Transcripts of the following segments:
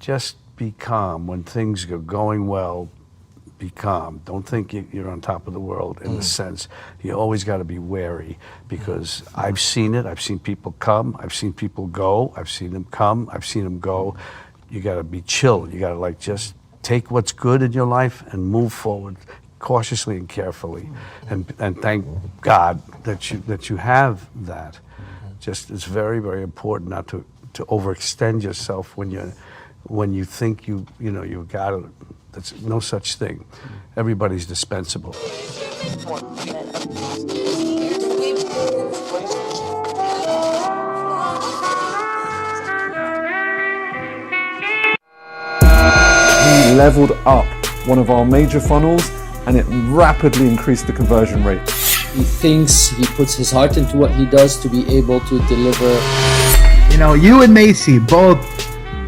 just be calm when things are going well. Be calm. Don't think you're on top of the world in the sense. You always got to be wary, because I've seen it. I've seen people come. I've seen people go. I've seen them come. I've seen them go. You got to be chill. You got to like just take what's good in your life and move forward cautiously and carefully, and thank God that you have that. Just it's very, very important not to overextend yourself when you think you got it. There's no such thing. Everybody's dispensable. He leveled up one of our major funnels, and it rapidly increased the conversion rate. He thinks he puts his heart into what he does to be able to deliver. You know, you and Macy both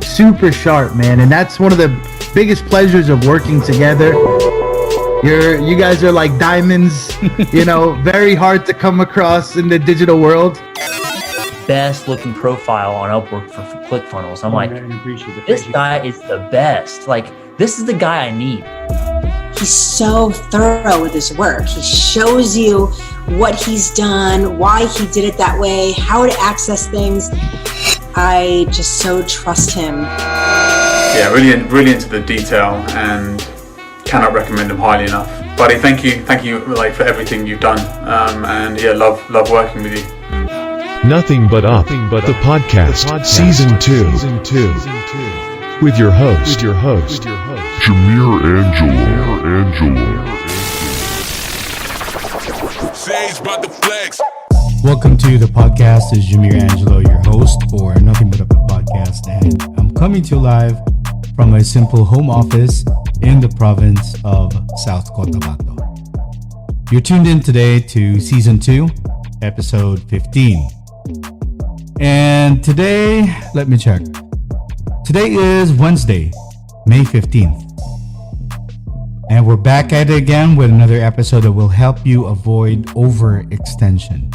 super sharp, man, and that's one of the biggest pleasures of working together. You guys are like diamonds, you know, very hard to come across in the digital world. Best looking profile on Upwork for ClickFunnels. I'm like, this guy is the best. Like, this is the guy I need. He's so thorough with his work. He shows you what he's done, why he did it that way, how to access things. I just so trust him. Yeah, really into the detail, and cannot recommend him highly enough. Buddy, thank you like for everything you've done, and yeah, love working with you. Nothing But Up, the podcast, season 2, with your host, Jamir Angelo. Welcome to the podcast. This is Jamir Angelo, your host for Nothing But Up, the podcast, and I'm coming to you live from my simple home office in the province of South Cotabato. You're tuned in today to season 2, episode 15. And today, let me check. Today is Wednesday, May 15th. And we're back at it again with another episode that will help you avoid overextension.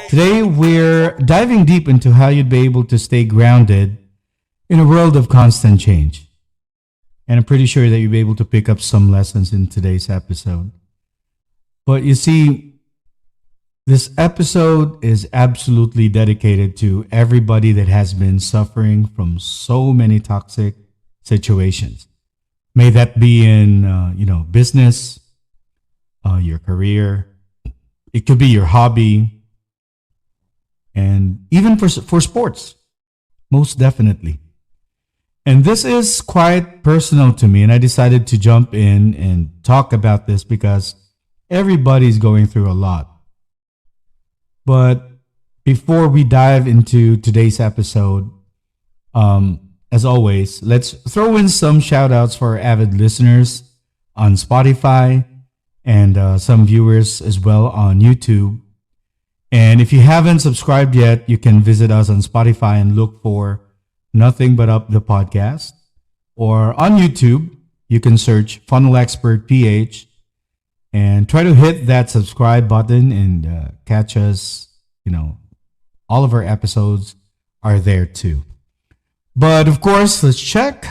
Today, we're diving deep into how you'd be able to stay grounded in a world of constant change. And I'm pretty sure that you'll be able to pick up some lessons in today's episode. But you see, this episode is absolutely dedicated to everybody that has been suffering from so many toxic situations. May that be in, business, your career. It could be your hobby, and even for sports, most definitely. And this is quite personal to me, and I decided to jump in and talk about this because everybody's going through a lot. But before we dive into today's episode, as always, let's throw in some shout outs for our avid listeners on Spotify and some viewers as well on YouTube. And if you haven't subscribed yet, you can visit us on Spotify and look for Nothing But Up, the podcast. Or on YouTube, you can search Funnel Expert PH and try to hit that subscribe button and catch us. All of our episodes are there too. But of course, let's check.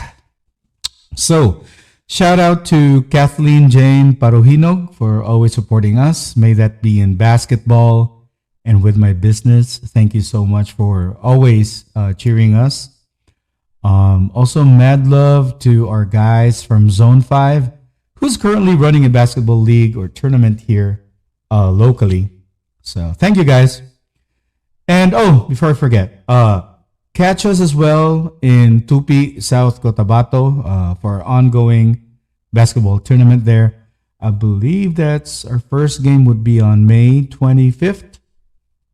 So, shout out to Kathleen Jane Parohinog for always supporting us. May that be in basketball and with my business. Thank you so much for always cheering us. Also, mad love to our guys from Zone 5, who's currently running a basketball league or tournament here locally. So, thank you guys. And before I forget, catch us as well in Tupi, South Cotabato for our ongoing basketball tournament there. I believe that's our first game would be on May 25th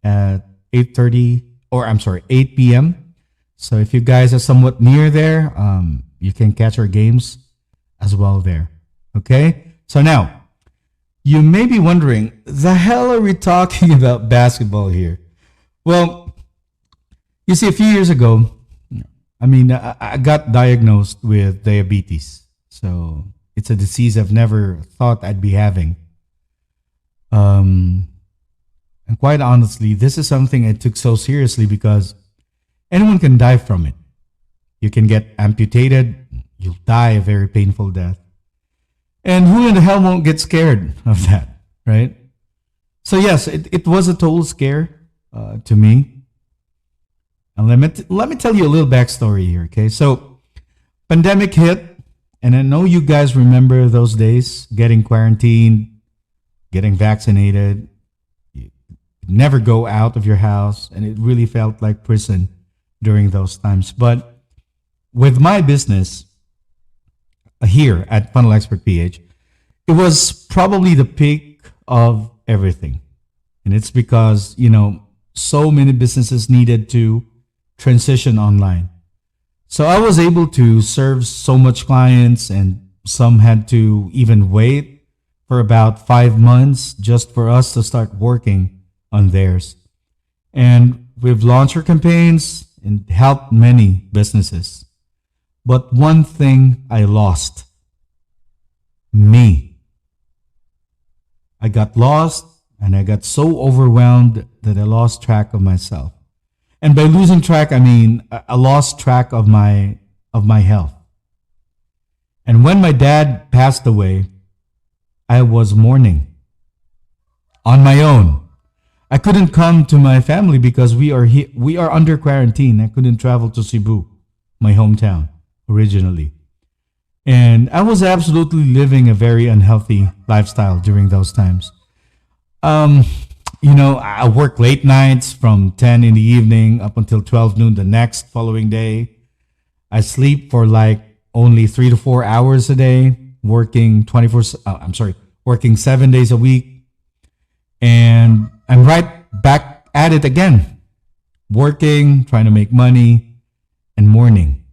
at 8 p.m. So if you guys are somewhat near there, you can catch our games as well there. Okay? So now, you may be wondering, the hell are we talking about basketball here? Well, you see, a few years ago, I got diagnosed with diabetes. So it's a disease I've never thought I'd be having. And quite honestly, this is something I took so seriously because anyone can die from it. You can get amputated. You'll die a very painful death. And who in the hell won't get scared of that, right? So yes, it was a total scare to me. And let me tell you a little backstory here, okay? So pandemic hit, and I know you guys remember those days, getting quarantined, getting vaccinated. You never go out of your house, and it really felt like prison during those times. But with my business here at Funnel Expert PH, it was probably the peak of everything. And it's because, so many businesses needed to transition online. So I was able to serve so much clients, and some had to even wait for about 5 months just for us to start working on theirs. And we've launched our campaigns and helped many businesses. But one thing I lost: me. I got lost, and I got so overwhelmed that I lost track of myself. And by losing track, I mean I lost track of my health. And when my dad passed away, I was mourning on my own. I couldn't come to my family because we are under quarantine. I couldn't travel to Cebu, my hometown originally. And I was absolutely living a very unhealthy lifestyle during those times. I work late nights from 10 in the evening up until 12 noon the next following day. I sleep for like only 3 to 4 hours a day, working 7 days a week. And I'm right back at it again, working, trying to make money, and mourning.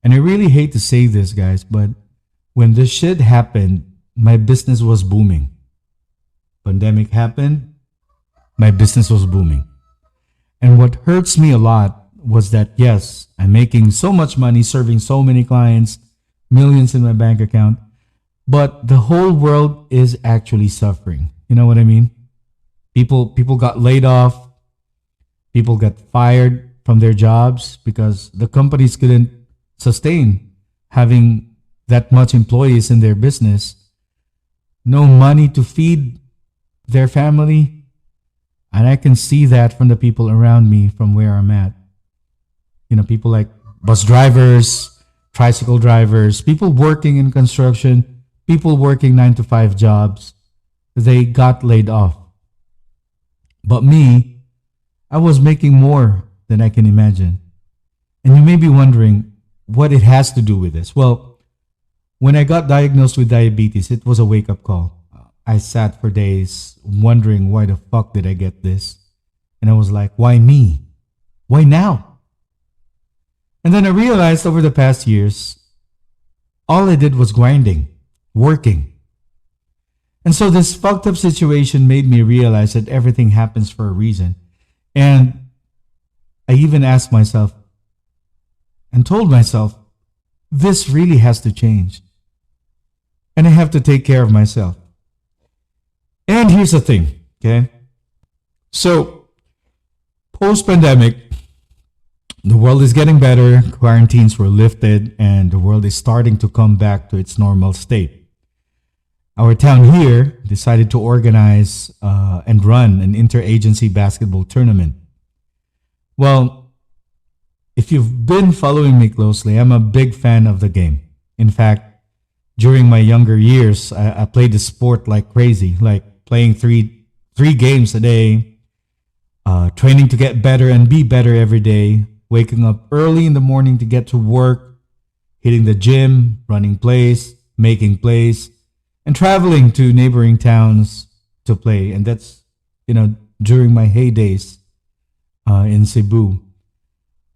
And I really hate to say this, guys, but when this shit happened, my business was booming. Pandemic happened, my business was booming. And what hurts me a lot was that, yes, I'm making so much money, serving so many clients, millions in my bank account, but the whole world is actually suffering. You know what I mean? People got laid off. People got fired from their jobs because the companies couldn't sustain having that much employees in their business. No money to feed their family. And I can see that from the people around me from where I'm at. People like bus drivers, tricycle drivers, people working in construction, people working 9-to-5 jobs. They got laid off. But me, I was making more than I can imagine. And you may be wondering what it has to do with this. Well, when I got diagnosed with diabetes, it was a wake-up call. I sat for days wondering why the fuck did I get this? And I was like, why me? Why now? And then I realized over the past years, all I did was grinding, working. And so this fucked up situation made me realize that everything happens for a reason. And I even asked myself and told myself, this really has to change. And I have to take care of myself. And here's the thing, okay? So, post-pandemic, the world is getting better, quarantines were lifted, and the world is starting to come back to its normal state. Our town here decided to organize and run an interagency basketball tournament. Well, if you've been following me closely, I'm a big fan of the game. In fact, during my younger years, I played the sport like crazy, like playing three games a day, training to get better and be better every day, waking up early in the morning to get to work, hitting the gym, running plays, making plays, and traveling to neighboring towns to play. And that's, during my heydays in Cebu.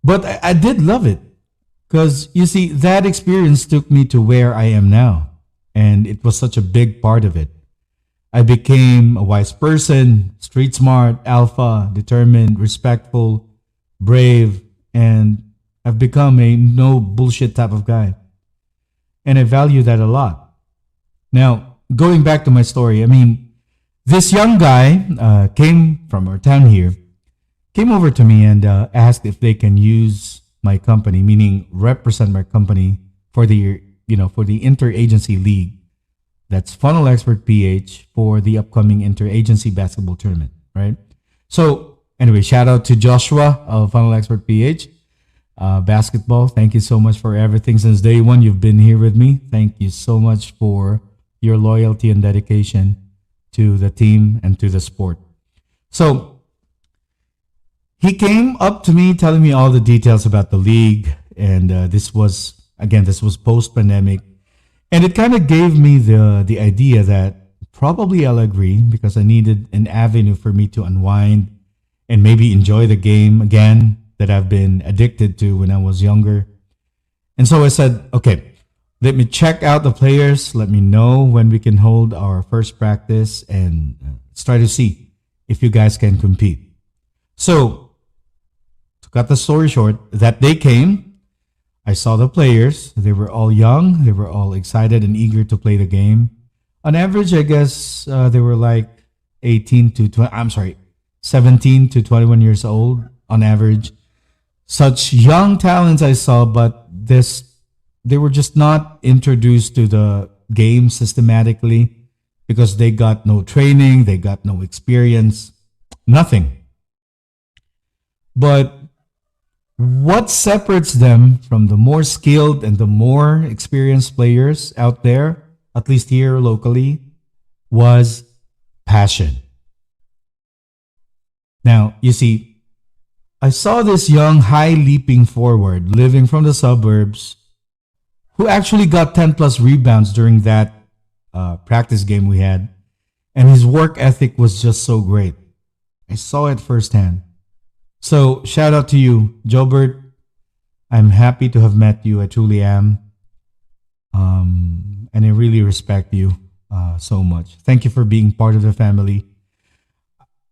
But I did love it because, you see, that experience took me to where I am now. And it was such a big part of it. I became a wise person, street smart, alpha, determined, respectful, brave, and I've become a no bullshit type of guy. And I value that a lot. Now, going back to my story, this young guy came from our town here, came over to me and asked if they can use my company, meaning represent my company for the for the interagency league. That's Funnel Expert PH for the upcoming interagency basketball tournament, right? So anyway, shout out to Joshua of Funnel Expert PH basketball. Thank you so much for everything since day one. You've been here with me. Thank you so much for your loyalty and dedication to the team and to the sport. So he came up to me telling me all the details about the league, and this was post-pandemic, and it kind of gave me the idea that probably I'll agree, because I needed an avenue for me to unwind and maybe enjoy the game again that I've been addicted to when I was younger. And so I said, okay, let me check out the players. Let me know when we can hold our first practice, and let's try to see if you guys can compete. So, to cut the story short, that day came. I saw the players. They were all young. They were all excited and eager to play the game. On average, I guess they were like 17 to 21 years old on average. Such young talents I saw, but they were just not introduced to the game systematically because they got no training, they got no experience, nothing. But what separates them from the more skilled and the more experienced players out there, at least here locally, was passion. Now, you see, I saw this young, high-leaping forward living from the suburbs who actually got 10 plus rebounds during that practice game we had. And his work ethic was just so great. I saw it firsthand. So shout out to you, Jobert. I'm happy to have met you. I truly am. And I really respect you so much. Thank you for being part of the family.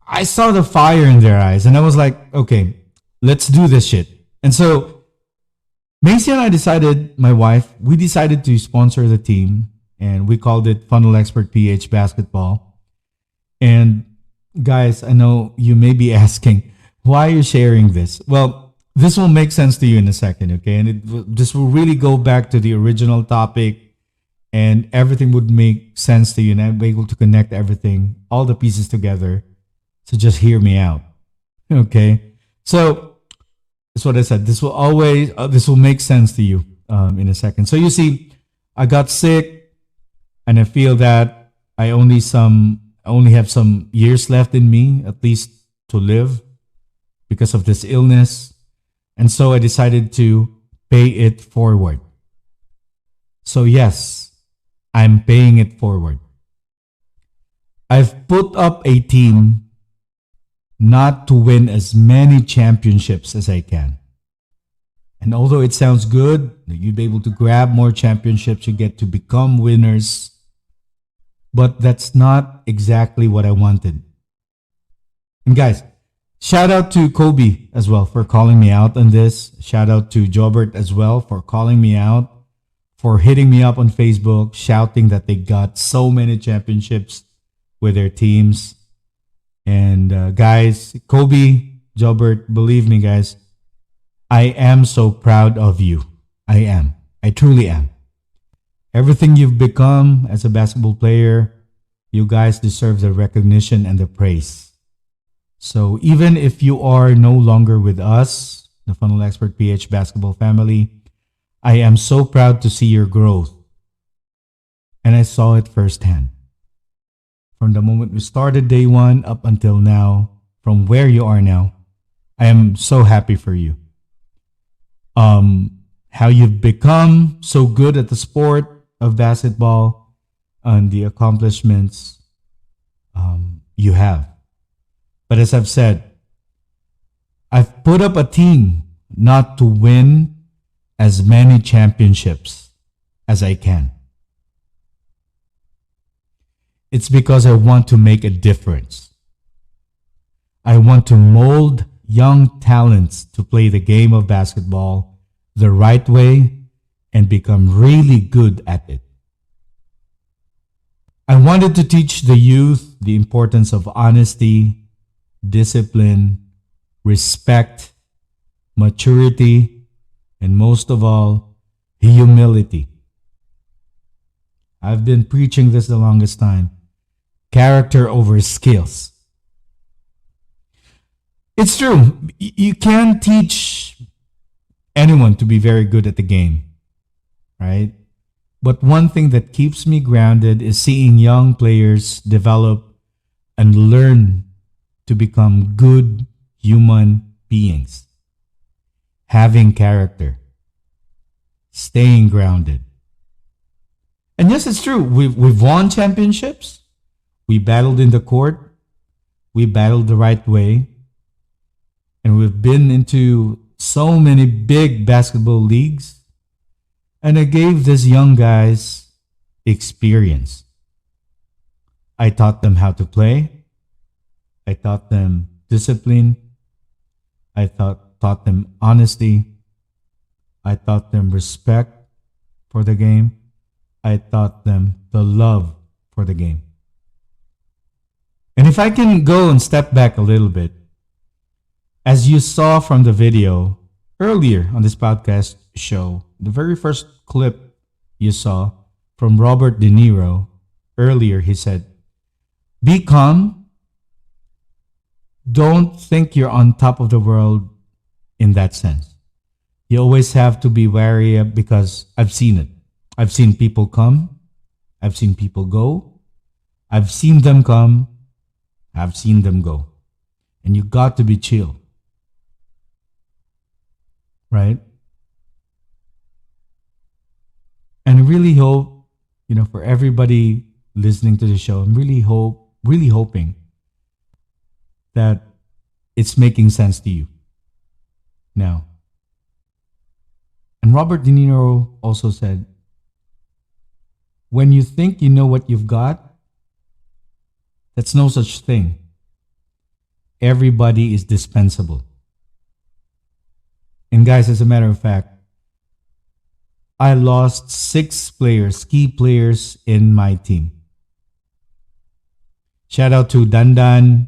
I saw the fire in their eyes and I was like, okay, let's do this shit. And so Macy and I decided, my wife, we decided to sponsor the team, and we called it Funnel Expert PH Basketball. And guys, I know you may be asking, why are you sharing this? Well, this will make sense to you in a second, okay? And this will really go back to the original topic, and everything would make sense to you, and I'm able to connect everything, all the pieces together. So just hear me out, okay? So that's what I said. This will make sense to you in a second. So you see, I got sick, and I feel that I only have some years left in me, at least, to live because of this illness. And so I decided to pay it forward. So yes, I'm paying it forward. I've put up a team not to win as many championships as I can. And although it sounds good, that you'd be able to grab more championships, you get to become winners, but that's not exactly what I wanted. And guys, shout out to Kobe as well for calling me out on this. Shout out to Jobert as well for calling me out, for hitting me up on Facebook, shouting that they got so many championships with their teams. And guys, Kobe, Jobert, believe me, guys, I am so proud of you. I am. I truly am. Everything you've become as a basketball player, you guys deserve the recognition and the praise. So even if you are no longer with us, the Funnel Expert PH basketball family, I am so proud to see your growth. And I saw it firsthand. From the moment we started day one up until now, from where you are now, I am so happy for you. How you've become so good at the sport of basketball and the accomplishments you have. But as I've said, I've put up a team not to win as many championships as I can. It's because I want to make a difference. I want to mold young talents to play the game of basketball the right way and become really good at it. I wanted to teach the youth the importance of honesty, discipline, respect, maturity, and most of all, humility. I've been preaching this the longest time. Character over skills. It's true. You can't teach anyone to be very good at the game, right? But one thing that keeps me grounded is seeing young players develop and learn to become good human beings. Having character. Staying grounded. And yes, it's true. We've won championships. We battled in the court. We battled the right way. And we've been into so many big basketball leagues. And I gave these young guys experience. I taught them how to play. I taught them discipline. I taught them honesty. I taught them respect for the game. I taught them the love for the game. And if I can go and step back a little bit, as you saw from the video earlier on this podcast show, the very first clip you saw from Robert De Niro earlier, he said, "Be calm. Don't think you're on top of the world in that sense. You always have to be wary because I've seen it. I've seen people come. I've seen people go. I've seen them come. I've seen them go. And you got to be chill." Right? And I really hope, for everybody listening to the show, I'm really hoping that it's making sense to you now. And Robert De Niro also said, when you think you know what you've got, that's no such thing. Everybody is dispensable. And guys, as a matter of fact, I lost 6 players, key players in my team. Shout out to Dandan,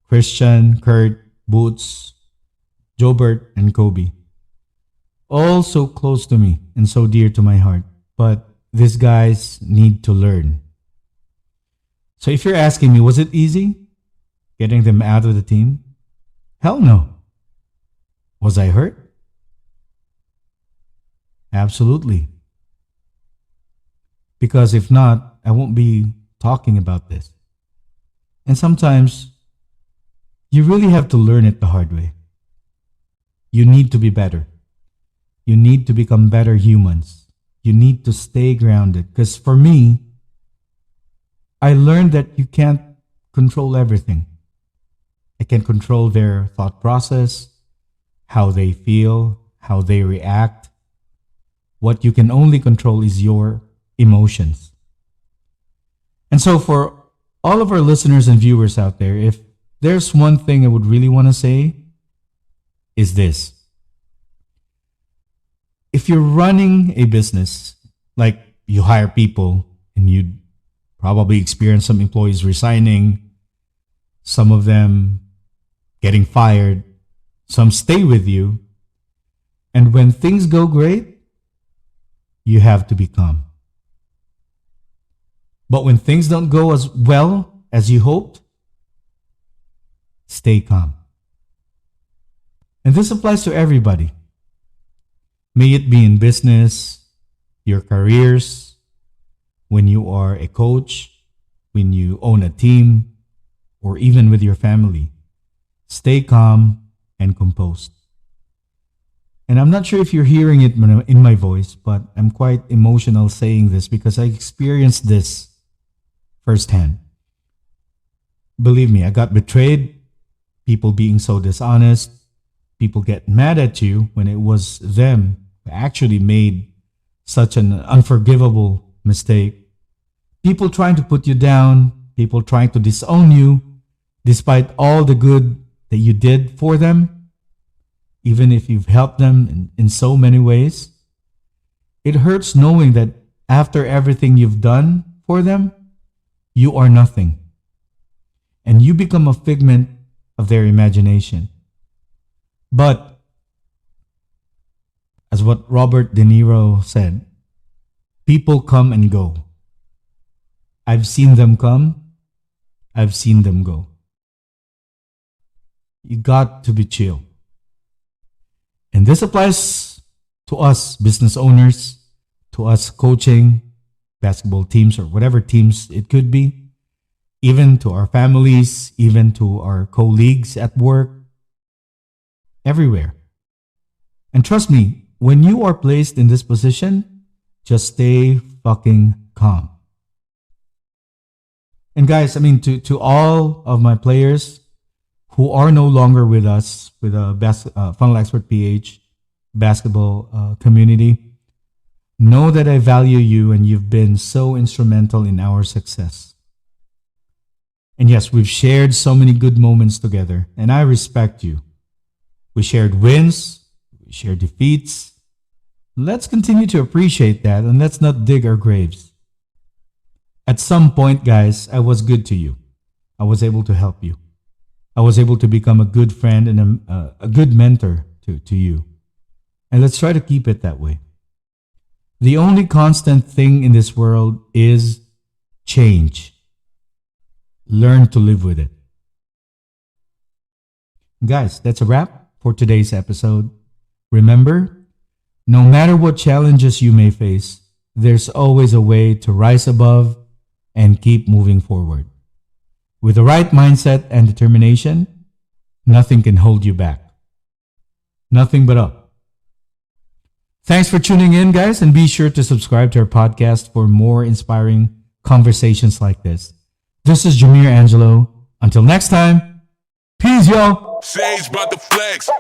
Christian, Kurt, Boots, Jobert, and Kobe. All so close to me and so dear to my heart. But these guys need to learn. So if you're asking me, was it easy getting them out of the team? Hell no. Was I hurt? Absolutely. Because if not, I won't be talking about this. And sometimes you really have to learn it the hard way. You need to be better. You need to become better humans. You need to stay grounded. Because for me, I learned that you can't control everything. I can control their thought process, how they feel, how they react. What you can only control is your emotions. And so for all of our listeners and viewers out there, if there's one thing I would really want to say, is this. If you're running a business, like you hire people and you probably experience some employees resigning, some of them getting fired, some stay with you, and when things go great, you have to be calm. But when things don't go as well as you hoped, stay calm. And this applies to everybody. May it be in business, your careers, when you are a coach, when you own a team, or even with your family. Stay calm and composed. And I'm not sure if you're hearing it in my voice, but I'm quite emotional saying this because I experienced this firsthand. Believe me, I got betrayed, people being so dishonest, people get mad at you when it was them who actually made such an unforgivable mistake. People trying to put you down, people trying to disown you, despite all the good that you did for them. Even if you've helped them in so many ways, it hurts knowing that after everything you've done for them, you are nothing. And you become a figment of their imagination. But as what Robert De Niro said, people come and go. I've seen them come, I've seen them go. You got to be chill. And this applies to us business owners, to us coaching basketball teams or whatever teams it could be, even to our families, even to our colleagues at work, everywhere. And trust me, when you are placed in this position, just stay fucking calm. And guys, I mean, to all of my players who are no longer with us, with the Funnel Expert PH basketball community, know that I value you and you've been so instrumental in our success. And yes, we've shared so many good moments together, and I respect you. We shared wins, we shared defeats. Let's continue to appreciate that, and let's not dig our graves. At some point, guys, I was good to you. I was able to help you. I was able to become a good friend and a good mentor to you. And let's try to keep it that way. The only constant thing in this world is change. Learn to live with it. Guys, that's a wrap for today's episode. Remember, no matter what challenges you may face, there's always a way to rise above and keep moving forward. With the right mindset and determination, nothing can hold you back. Nothing but up. Thanks for tuning in, guys, and be sure to subscribe to our podcast for more inspiring conversations like this. This is Jameer Angelo. Until next time, peace, y'all. Sage about the flex.